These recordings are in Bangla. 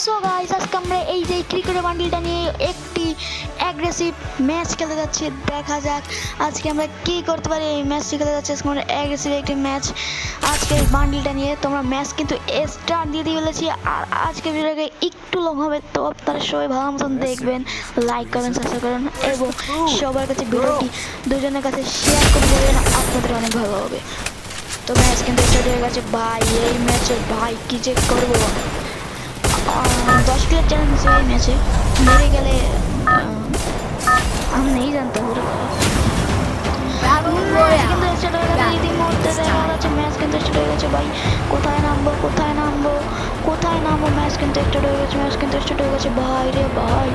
সো গাইস আজকে আমরা এই যে ক্রিকেটের বান্ডিলটা নিয়ে একটি অ্যাগ্রেসিভ ম্যাচ খেলতে যাচ্ছি। দেখা যাক আজকে আমরা কি করতে পারি। এই ম্যাচটি খেলতে যাচ্ছি আজকে আমরা অ্যাগ্রেসিভ একটি ম্যাচ। আজকে এই বান্ডিলটা নিয়ে তোমরা ম্যাচ কিন্তু স্টার্ট দিয়ে দিয়ে ফেলেছি। আর আজকে ভিডিওটাকে একটু লং হবে, তো আপনারা সবাই ভালো মতন দেখবেন, লাইক করবেন, সাবস্ক্রাইব করবেন এবং সবার কাছে ভিডিওটি দুজনের কাছে শেয়ার করে দেবেন, আপনাদের অনেক ভালো হবে। তো ম্যাচ কিন্তু স্টার্ট হয়ে গেছে ভাই। এই ম্যাচে ভাই কি যে করবো, 10 किलो চ্যালেঞ্জ আছে এই ম্যাচে। মেরে গেলে আমি नहीं जानता पूरा কিন্তু স্টার্ট হয়ে গেছে ইতিমধ্যে। দেখা যাচ্ছে ম্যাচ কিন্তু স্টার্ট হয়ে গেছে ভাই। কোথায় নামবো কোথায় নামবো কোথায় নামবো, ম্যাচ কিন্তু স্টার্ট হয়ে গেছে, ম্যাচ কিন্তু স্টার্ট হয়ে গেছে ভাই রে ভাই।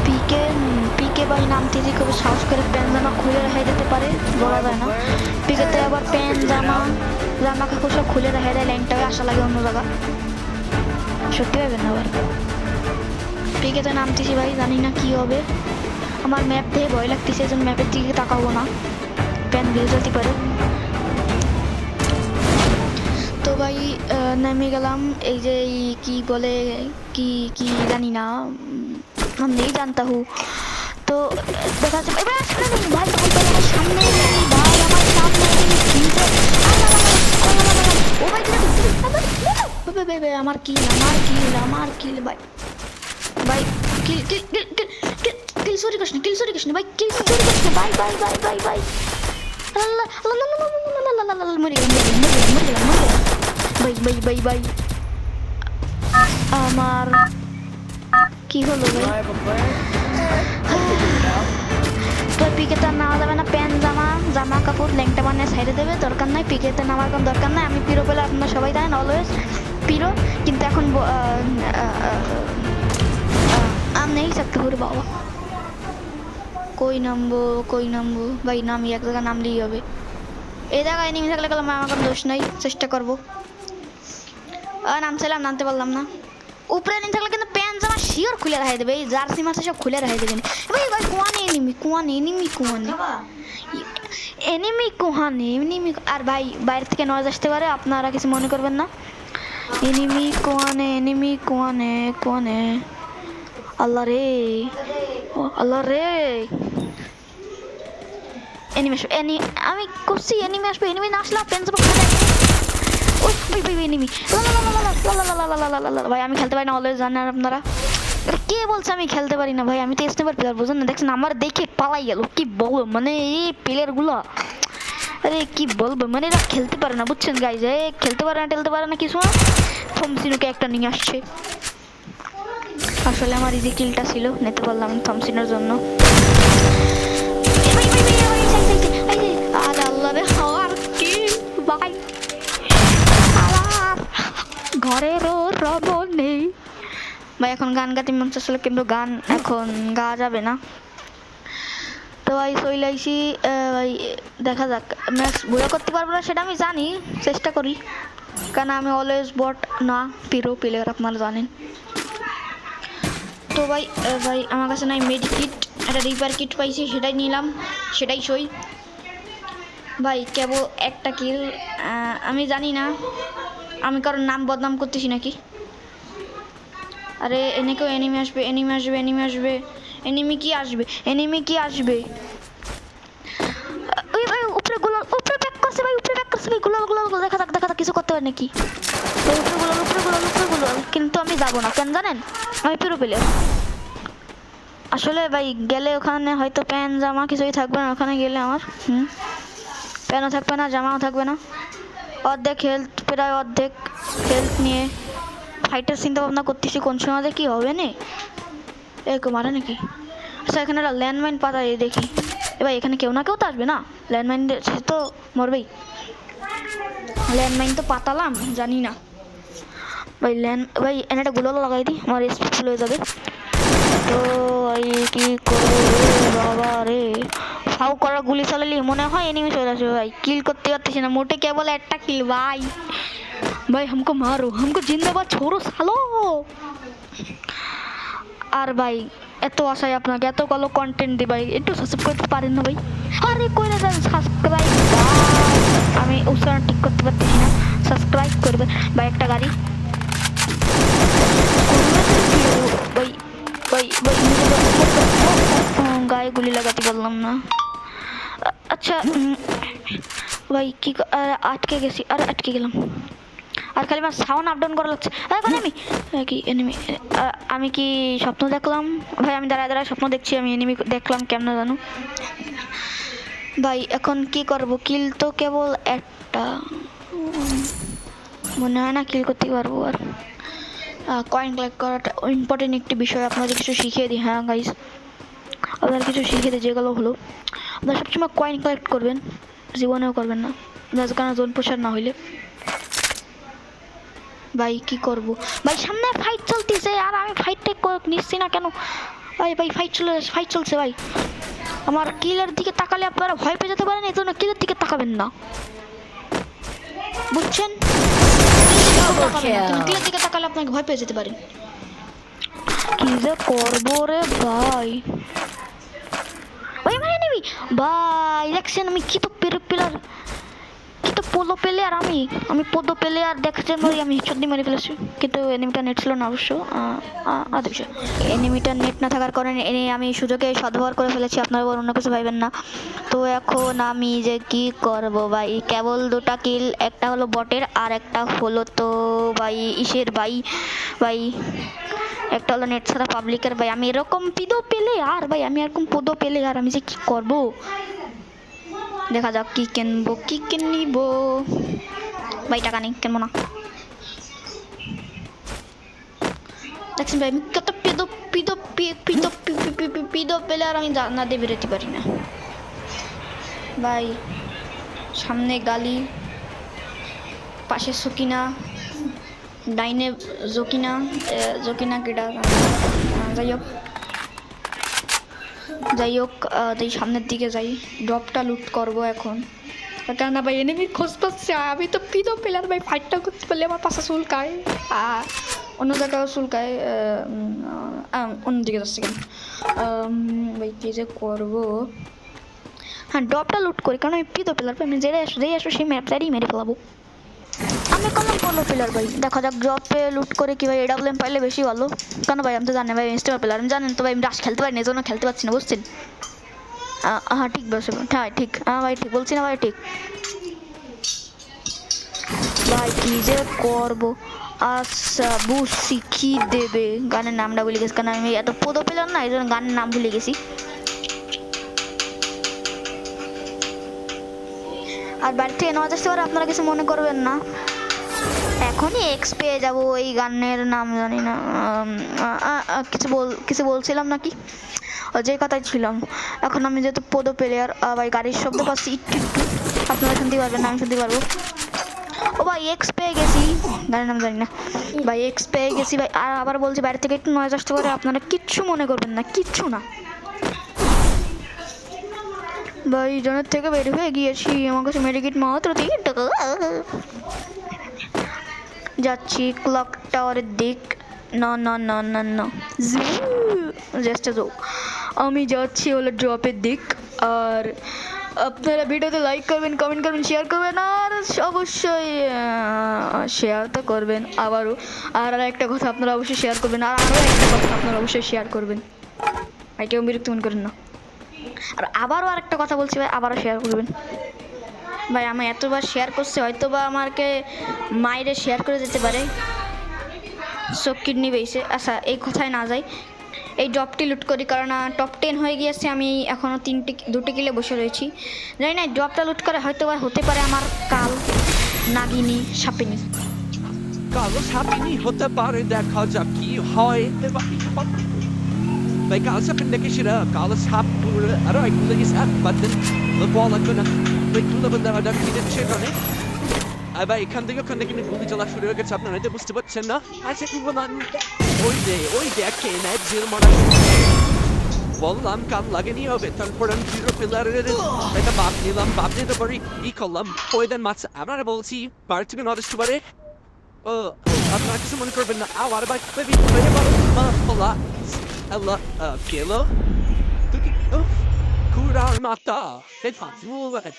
পিকে পিকে ভাই নামতে যে খুব সাহস করে প্যান্ট জামা খুলে রেখে দিতে পারে, বলা যায় না। পিকেতে আবার প্যান্ট জামা জামা কাপড় সব খুলে রেখে দেয়, ল্যাংটাকে আসা লাগে অন্য জায়গা। সত্যি হবে না ভাই। পিকেতে নামতেছি ভাই, জানি না কি হবে। আমার ম্যাপ দেখে ভয় লাগতেছে, এজন্য ম্যাপের দিকে তাকাবো না, প্যান্ট ভিজে যেতে পারে। তো ভাই নেমে গেলাম। এই যে কি বলে কি কি জানি না, हम नहीं जानता हूँ। तो দেখা যাচ্ছে এবার আসলে নেই ভাই, ভাই ভাই আমার সামনে নেই ভাই, আমার সামনে নেই ভিজে। ও ভাই ভাই আমার কিল আমার কিল ভাই ভাই কিল কিল কিল কিল কিল কিল সরি কৃষ্ণ ভাই, কিল সরি কৃষ্ণ ভাই ভাই ভাই ভাই ভাই আল্লাহ আল্লাহ মরে গেলাম ভাই ভাই ভাই ভাই। আমার কি হলো ভাই? তো পিকেতে নামা যাবে না, প্যান্ট জামা কাপড় ল্যাংটা বানিয়ে সাইডে দেবে, দরকার নাই। পিকেতে নামার কোনো দরকার নাই। আমি পিরো বলে আপনারা সবাই জানেন, অলওয়েজ পিরো। কিন্তু এখন আমি নেই सकते হুরে বাবা। কই নামবো ভাই, নামি এক জায়গায় নামলেই হবে। এই জায়গায় এনিমি থাকলে গেলাম, আমার কোনো দোষ নাই, চেষ্টা করবো। নামছিলাম, নামতে পারলাম না। উপরে এনিমি থাকলে কিন্তু প্যান্ট জামা শিওর খুলে রেখে দেবে, এই জার্সি মাসে সব খুলে রেখে দেবেন ভাই ভাই। এনিমি আর ভাই বাইরে থেকে নয়েজ আসতে পারে, আপনারা কিছু মনে করবেন না। এনিমি কোয়ানে আল্লাহ রে এনিমি আসবে, আমি করছি এনিমি আসবে, এনিমি না আসলে প্যান্ট জামা খুলে ভাই। আমি খেলতে পারি না, অলওয়েজ জানেন আপনারা। কে বলছে আমি খেলতে পারি না ভাই? আমি তো স্নাইপার প্লেয়ার, বুঝেন না? দেখছেন আমার দেখে পালাই গেল। কি বলবো মানে এই প্লেয়ার গুলো, আরে কি বলবো মানে এরা খেলতে পারে না, বুঝছেন গাইজ? খেলতে পারে না কিছু না। থমসিনুকে একটা নিয়ে আসছে। আসলে আমার ইজি কিলটা ছিল, নিতে পারলাম থমসিনের জন্য। আরে আল্লাহ রে, আর কি ভাই, ঘরেরও রব নেই ভাই। এখন গান গাতে মন চাচ্ছিল, কিন্তু গান এখন গাওয়া যাবে না। তো ভাই চইলাইছি ভাই, দেখা যাক। ম্যাচ বইয়া করতে পারবো না সেটা আমি জানি, চেষ্টা করি, কারণ আমি অলওয়েজ বট না পিরো প্লেয়ার, আপনারা জানেন। তো ভাই আমার কাছে নাই মেডিকিট, একটা রিপেয়ার কিট পাইছি, সেটাই নিলাম, সেটাই সই ভাই। কেবল একটা কিল, আমি জানি না আমি কারোর নাম বদনাম করতেছি নাকি। আরে এনেকেও এনিমি আসবে ওই ভাই উপরে ব্যাক করছে ভাই, গুলাল দেখা যাক কিছু করতে পারে নাকি। উপরে গুলাল, কিন্তু আমি যাবো না, কেন জানেন? আমি পিরো প্লেয়ার। আসলে ভাই গেলে ওখানে হয়তো প্যান্ট জামা কিছুই থাকবে না, ওখানে গেলে আমার প্যান্টও থাকবে না, জামাও থাকবে না। অর্ধেক হেলথ, প্রায় অর্ধেক হেলথ নিয়ে ফাইটের চিন্তা ভাবনা করতেছি, কোন সময় কি হবে না। এরকম মারে নাকি? আচ্ছা এখানে একটা ল্যান্ডমাইন পাতা দেখি। এবার এখানে কেউ না কেউ তো আসবে না, ল্যান্ডমাইন সে তো মরবেই। ল্যান্ডমাইন তো পাতালাম, জানি না ভাই এনে একটা গুলো লাগাই দিই, আমার স্পিড ফুল হয়ে যাবে। তো ভাই কি করবো বাবা রে, ফাউ করা গুলি চালালে মনে হয় এনিমি চলে আসবে ভাই। কিল করতে পারতেছি না মোটে, কেবল একটা কিল ভাই। ভাই हमको मारो, हमको जिंदाबाद छोड़ो सालो। আর ভাই এত আশায় আপনাকে এত ভালো কন্টেন্ট দিই ভাই, একটু সাবস্ক্রাইব করতে পারেন না ভাই? আরে কইরা দেন সাবস্ক্রাইব ভাই, আমি উচ্চারণ ঠিক করতে পারতেছি না। সাবস্ক্রাইব করবে। ভাই একটা গাড়ি ভাই ভাই ভাই গায়ে গুলি লাগাতে পারলাম না। আচ্ছা ভাই কি আটকে গেছি, আর আটকে গেলাম। আর খালি আমার সাউন্ড আপ ডাউন করা লাগছে। এনিমি কি এনিমি? আমি কি স্বপ্ন দেখলাম? ভাই আমি দাঁড়ায় দাঁড়ায় স্বপ্ন দেখছি, আমি এনিমি দেখলাম কেমন জানো ভাই। এখন কি করব? কিল তো কেবল একটা, মনে হয় না কিল করতে পারবো। আর কয়েন কালেক্ট করাটা ইম্পর্টেন্ট একটি বিষয়, আপনাদের কিছু শিখিয়ে দিই। হ্যাঁ গাইস, আপনারা কিছু শিখিয়ে দিই, যেগুলো হলো আপনারা সবসময় কয়েন কালেক্ট করবেন, জীবনেও করবেন না যার কারণে জোন প্রসার না হইলে। ভাই কি করব ভাই, সামনে ফাইট চলতেছে আর আমি ফাইটটা নিচ্ছি না কেন? ভাই ভাই ফাইট চলছে ভাই। আমার কিলের দিকে তাকালে আপনারা ভয় পেয়ে যেতে পারেন, এই জন্য কিলের দিকে তাকাবেন না, বুঝছেন? কিলের দিকে তাকালে আপনাকে ভয় পেয়ে যেতে পারেন। কি যে করবো রে ভাই। ওই মানে নিবি ভাই, দেখছেন আমি কি তো পিলার, কি তো পোলো প্লেয়ার, আমি পোলো প্লেয়ার দেখছেন ভাই। আমি হেডশট দিয়ে মেরে ফেলেছি, কিন্তু এনিমিটার নেট ছিল না অবশ্য। এনিমিটার নেট না থাকার কারণে আমি সুযোগে সদ্ব্যবহার করে ফেলেছি, আপনারা অন্য কিছু ভাইবেন না। তো এখন আমি যে কি করব ভাই, কেবল দুটা কিল, একটা হলো বটের আর একটা হলো তো ভাই ইসের ভাই ভাই একটা হলো নেট ছাড়া পাবলিকের। ভাই আমি এরকম পিদো পেলে আর ভাই, আমি এরকম পদো পেলে আর আমি যে কি করব, দেখা যাক কি কিনবো ভাই। টাকা নেই, কিনবো না। দেখছেন ভাই আমি কত পিদো পেলে আর আমি না দিয়ে বেরোতে পারি না ভাই। সামনে গালি, পাশে সকিনা, ডাইনে জকিনা কেটা, যাই হোক তাই সামনের দিকে যাই, ড্রপটা লুট করবো এখন। কেননা ভাই এনিমির খোঁজ পাচ্ছে, আমি তো পিদো প্লেয়ার ভাই, ফাইটটা করতে পারলে আমার পাশে চুলকায়, অন্য জায়গায় চুলকায়, অন্যদিকে যাচ্ছে কেন ভাই, কী যে করবো। হ্যাঁ ড্রপটা লুট করি, কারণ আমি পিদো প্লেয়ার, আমি যেটাই আসো সেই ম্যাপটারই মেরে ফেলাবো। আমি করলাম পোলো প্লেয়ার ভাই, দেখা যাক ড্রপে লুট করে কি ভাই এডাব্লিউএম পাইলে বেশি ভালো। কেন ভাই আমি তো জানি ভাই ইনস্টার প্লেয়ার, আমি জানেন তো ভাই, আমি রাশ খেলতে পারি না, এই জন্য খেলতে পারছি না, বুঝছেন? হ্যাঁ ঠিক বলছে, হ্যাঁ ঠিক, হ্যাঁ ভাই ঠিক বলছি না ভাই, ঠিক ভাই। কি যে করবো, আচ্ছা বুঝছি কি দেবে, গানের নামটা ভুলে গেছি, কারণ আমি এত পোদো পেলাম না, এই জন্য গানের নাম ভুলে গেছি। আর বাড়ি থেকে নেওয়া আসতে পারে, আপনারা কিছু মনে করবেন না, এখনই এক্স পেয়ে যাবো। এই গানের নাম জানি না, কিছু বলছিলাম নাকি, যে কথাই ছিলাম। এখন আমি যেহেতু পোদো প্লেয়ার ভাই, গাড়ির শব্দ পাচ্ছি একটু একটু, আপনারা শুনতে পারবেন না, আমি শুনতে পারবো। ও ভাই এক্স পেয়ে গেছি, গাড়ির নাম জানি না ভাই, এক্স পেয়ে গেছি ভাই। আর আবার বলছি বাইরে থেকে একটু নয়েজ আসতে পারে, আপনারা কিচ্ছু মনে করবেন না, কিচ্ছু না ভাই। জনের থেকে বের হয়ে গিয়েছি, আমার কাছে মেডিকেট মাত্র 3 টাকা। যাচ্ছি ক্লক টাওয়ারের দিক, না না না না না জাস্ট আমি যাচ্ছি হলো ড্রপের দিক। আর আপনারা ভিডিওতে লাইক করবেন, কমেন্ট করবেন, শেয়ার করবেন, আর অবশ্যই শেয়ার তো করবেন আবারও। আর একটা কথা আপনারা অবশ্যই শেয়ার করবেন, আর আরও একটা কথা আপনারা অবশ্যই শেয়ার করবেন, কেউ বিরক্ত মনে করেন না। আর আবারও আরেকটা কথা বলছি ভাই, আবারও শেয়ার করবেন ভাই। আমি এতবার শেয়ার করছি, হয়তো বা আমাকে মাইরে শেয়ার করে যেতে পারে, সো কিডনি বেসে। আচ্ছা এই কথায় না যাই, এই ড্রপটি লুট করি, কারণ টপ 10 হয়ে গিয়েছে, আমি এখনও 2টি কিলে বসে রয়েছি। জানি না ড্রপটা লুট করে হয়তো বা হতে পারে আমার কাল নাগিনী সাপিনী। কালো সাপিনী হতে পারে, দেখা যাক কি হয়। Vai kalas sa pinakishira, kalas hap pura, aray kula is at button, the ball at gonna, wait to the banda that we didn't check on it. Abay kanda yo kanda kini buli jala shuru get sapna nete buste bachchen na. I said you will oy de akena zero mara. Wallam kan lageni hobe tarporan zero pillar eta bap nilam bap de bari I kollam oydan mats amra bolsi parti bin odis tubare. আপনারা কিছু মনে করবেন না, আবার ভাই বেবি বেবি বলো Allah, Kilo? Kurar mata. Het gaat wel wat het